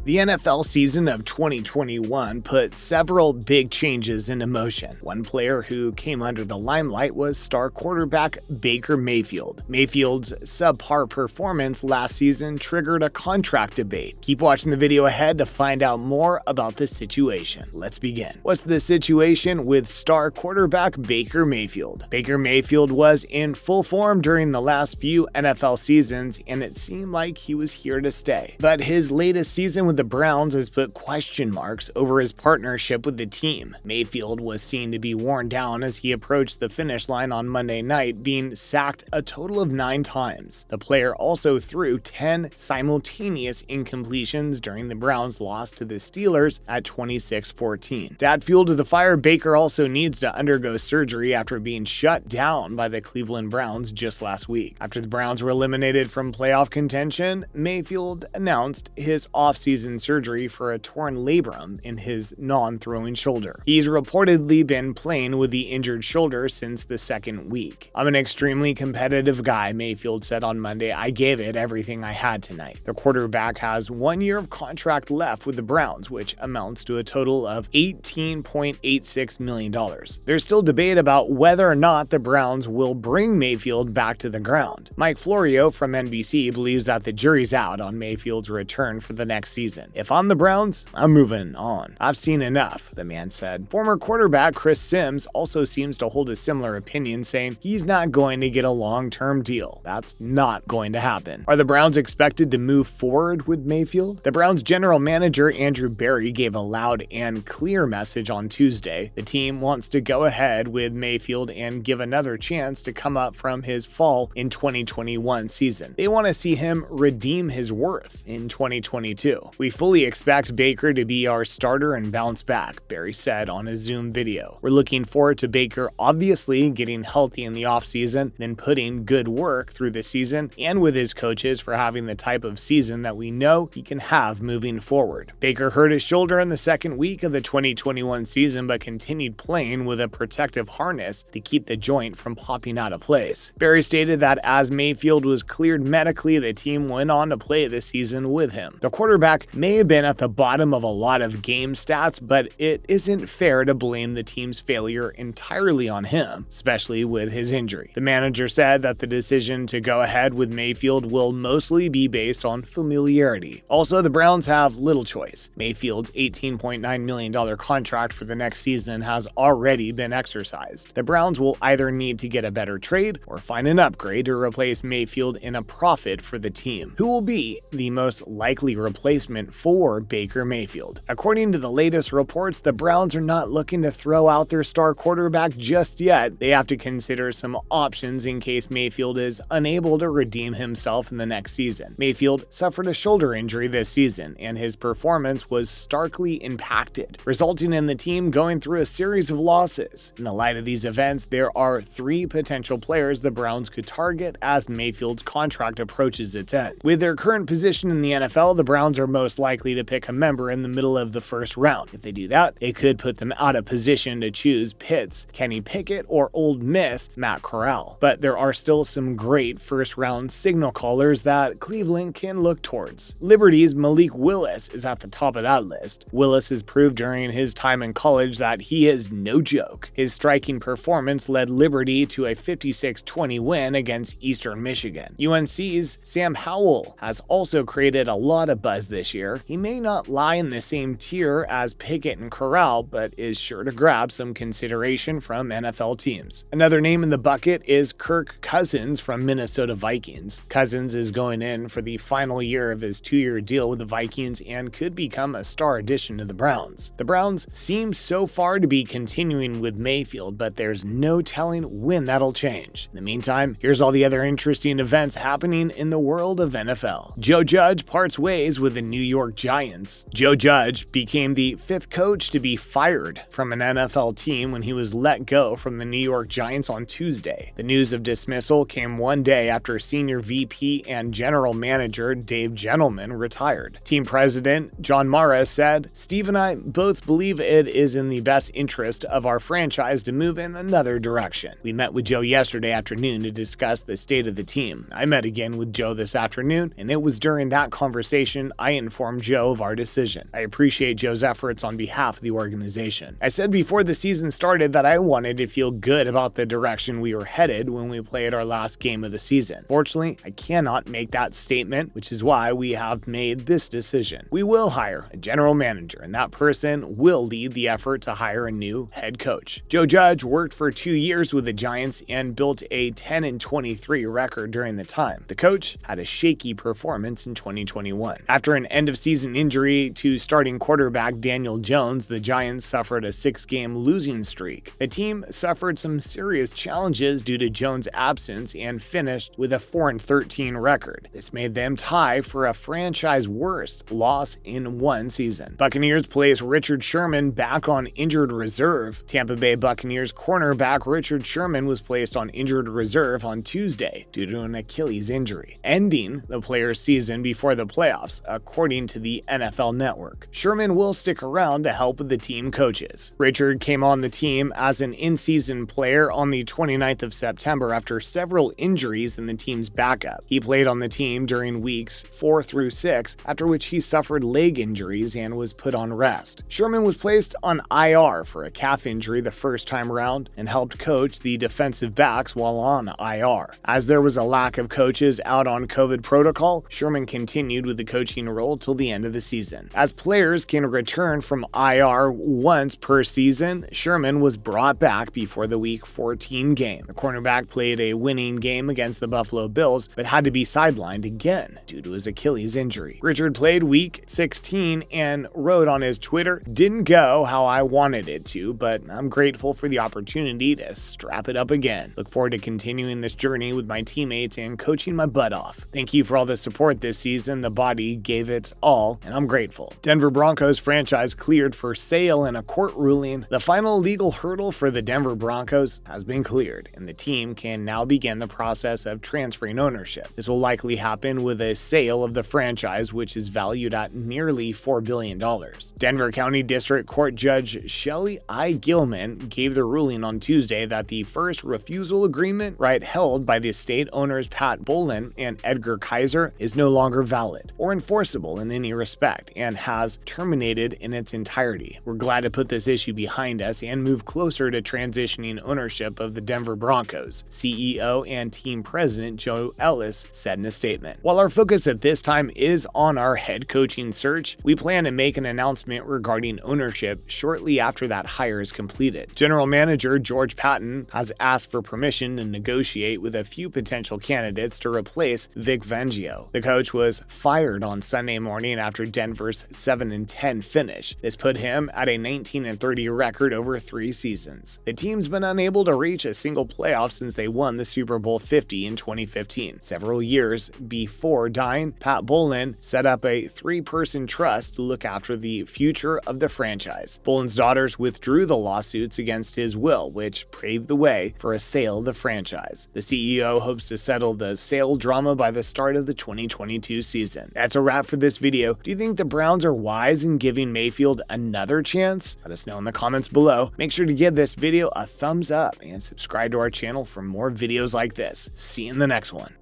The NFL season of 2021 put several big changes into motion. One player who came under the limelight was star quarterback Baker Mayfield. Mayfield's subpar performance last season triggered a contract debate. Keep watching the video ahead to find out more about the situation. Let's begin. What's the situation with star quarterback Baker Mayfield? Baker Mayfield was in full form during the last few NFL seasons, and it seemed like he was here to stay. But his latest season with the Browns has put question marks over his partnership with the team. Mayfield was seen to be worn down as he approached the finish line on Monday night, being sacked a total of 9 times. The player also threw 10 simultaneous incompletions during the Browns' loss to the Steelers at 26-14. To add fuel to the fire, Baker also needs to undergo surgery after being shut down by the Cleveland Browns just last week. After the Browns were eliminated from playoff contention, Mayfield announced his offseason surgery for a torn labrum in his non-throwing shoulder. He's reportedly been playing with the injured shoulder since the second week. "I'm an extremely competitive guy," Mayfield said on Monday. "I gave it everything I had tonight." The quarterback has 1 year of contract left with the Browns, which amounts to a total of $18.86 million. There's still debate about whether or not the Browns will bring Mayfield back to the ground. Mike Florio from NBC believes that the jury's out on Mayfield's return for the next season. "If I'm the Browns, I'm moving on. I've seen enough," the man said. Former quarterback Chris Sims also seems to hold a similar opinion, saying he's not going to get a long-term deal. That's not going to happen. Are the Browns expected to move forward with Mayfield? The Browns general manager Andrew Berry gave a loud and clear message on Tuesday. The team wants to go ahead with Mayfield and give another chance to come up from his fall in 2021 season. They want to see him redeem his worth in 2022. "We fully expect Baker to be our starter and bounce back," Berry said on a Zoom video. "We're looking forward to Baker obviously getting healthy in the offseason, then putting good work through the season, and with his coaches for having the type of season that we know he can have moving forward." Baker hurt his shoulder in the second week of the 2021 season, but continued playing with a protective harness to keep the joint from popping out of place. Berry stated that as Mayfield was cleared medically, the team went on to play this season with him. The quarterback may have been at the bottom of a lot of game stats, but it isn't fair to blame the team's failure entirely on him, especially with his injury. The manager said that the decision to go ahead with Mayfield will mostly be based on familiarity. Also, the Browns have little choice. Mayfield's $18.9 million contract for the next season has already been exercised. The Browns will either need to get a better trade or find an upgrade to replace Mayfield in a profit for the team. Who will be the most likely replacement for Baker Mayfield? According to the latest reports, the Browns are not looking to throw out their star quarterback just yet. They have to consider some options in case Mayfield is unable to redeem himself in the next season. Mayfield suffered a shoulder injury this season, and his performance was starkly impacted, resulting in the team going through a series of losses. In the light of these events, there are 3 potential players the Browns could target as Mayfield's contract approaches its end. With their current position in the NFL, the Browns are most likely to pick a member in the middle of the first round. If they do that, it could put them out of position to choose Pitts, Kenny Pickett, or Ole Miss Matt Corral. But there are still some great first-round signal callers that Cleveland can look towards. Liberty's Malik Willis is at the top of that list. Willis has proved during his time in college that he is no joke. His striking performance led Liberty to a 56-20 win against Eastern Michigan. UNC's Sam Howell has also created a lot of buzz this year. He may not lie in the same tier as Pickett and Corral, but is sure to grab some consideration from NFL teams. Another name in the bucket is Kirk Cousins from Minnesota Vikings. Cousins is going in for the final year of his 2-year deal with the Vikings and could become a star addition to the Browns. The Browns seem so far to be continuing with Mayfield, but there's no telling when that'll change. In the meantime, here's all the other interesting events happening in the world of NFL. Joe Judge parts ways with the New York Giants. Joe Judge became the 5th coach to be fired from an NFL team when he was let go from the New York Giants on Tuesday. The news of dismissal came one day after senior VP and general manager Dave Gettleman retired. Team president John Mara said, "Steve and I both believe it is in the best interest of our franchise to move in another direction. We met with Joe yesterday afternoon to discuss the state of the team. I met again with Joe this afternoon, and it was during that conversation I informed informed Joe of our decision. I appreciate Joe's efforts on behalf of the organization. I said before the season started that I wanted to feel good about the direction we were headed when we played our last game of the season. Fortunately, I cannot make that statement, which is why we have made this decision. We will hire a general manager, and that person will lead the effort to hire a new head coach. Joe Judge worked for 2 years with the Giants and built a 10-23 record during the time. The coach had a shaky performance in 2021. After an end-of-season injury to starting quarterback Daniel Jones, the Giants suffered a 6-game losing streak. The team suffered some serious challenges due to Jones' absence and finished with a 4-13 record. This made them tie for a franchise worst loss in one season. Buccaneers placed Richard Sherman back on injured reserve. Tampa Bay Buccaneers cornerback Richard Sherman was placed on injured reserve on Tuesday due to an Achilles injury, ending the player's season before the playoffs, according to the NFL Network. Sherman will stick around to help with the team coaches. Richard came on the team as an in-season player on the 29th of September after several injuries in the team's backup. He played on the team during weeks 4 through 6, after which he suffered leg injuries and was put on rest. Sherman was placed on IR for a calf injury the first time around and helped coach the defensive backs while on IR. As there was a lack of coaches out on COVID protocol, Sherman continued with the coaching role till the end of the season. As players can return from IR once per season, Sherman was brought back before the Week 14 game. The cornerback played a winning game against the Buffalo Bills, but had to be sidelined again due to his Achilles injury. Richard played Week 16 and wrote on his Twitter, "Didn't go how I wanted it to, but I'm grateful for the opportunity to strap it up again. Look forward to continuing this journey with my teammates and coaching my butt off. Thank you for all the support this season. The body gave it all, and I'm grateful." Denver Broncos franchise cleared for sale in a court ruling. The final legal hurdle for the Denver Broncos has been cleared, and the team can now begin the process of transferring ownership. This will likely happen with a sale of the franchise, which is valued at nearly $4 billion. Denver County District Court Judge Shelley I. Gilman gave the ruling on Tuesday that the first refusal agreement held by the estate owners Pat Bolin and Edgar Kaiser is no longer valid or enforceable in any respect and has terminated in its entirety. We're glad to put this issue behind us and move closer to transitioning ownership of the Denver Broncos, CEO and team president Joe Ellis said in a statement. While our focus at this time is on our head coaching search, we plan to make an announcement regarding ownership shortly after that hire is completed. General Manager George Patton has asked for permission to negotiate with a few potential candidates to replace Vic Fangio. The coach was fired on Sunday morning after Denver's 7-10 finish. This put him at a 19-30 record over 3 seasons. The team's been unable to reach a single playoff since they won the Super Bowl 50 in 2015. Several years before dying, Pat Bolin set up a 3-person trust to look after the future of the franchise. Bolin's daughters withdrew the lawsuits against his will, which paved the way for a sale of the franchise. The CEO hopes to settle the sale drama by the start of the 2022 season. That's a wrap for this video. Do you think the Browns are wise in giving Mayfield another chance? Let us know in the comments below. Make sure to give this video a thumbs up and subscribe to our channel for more videos like this. See you in the next one.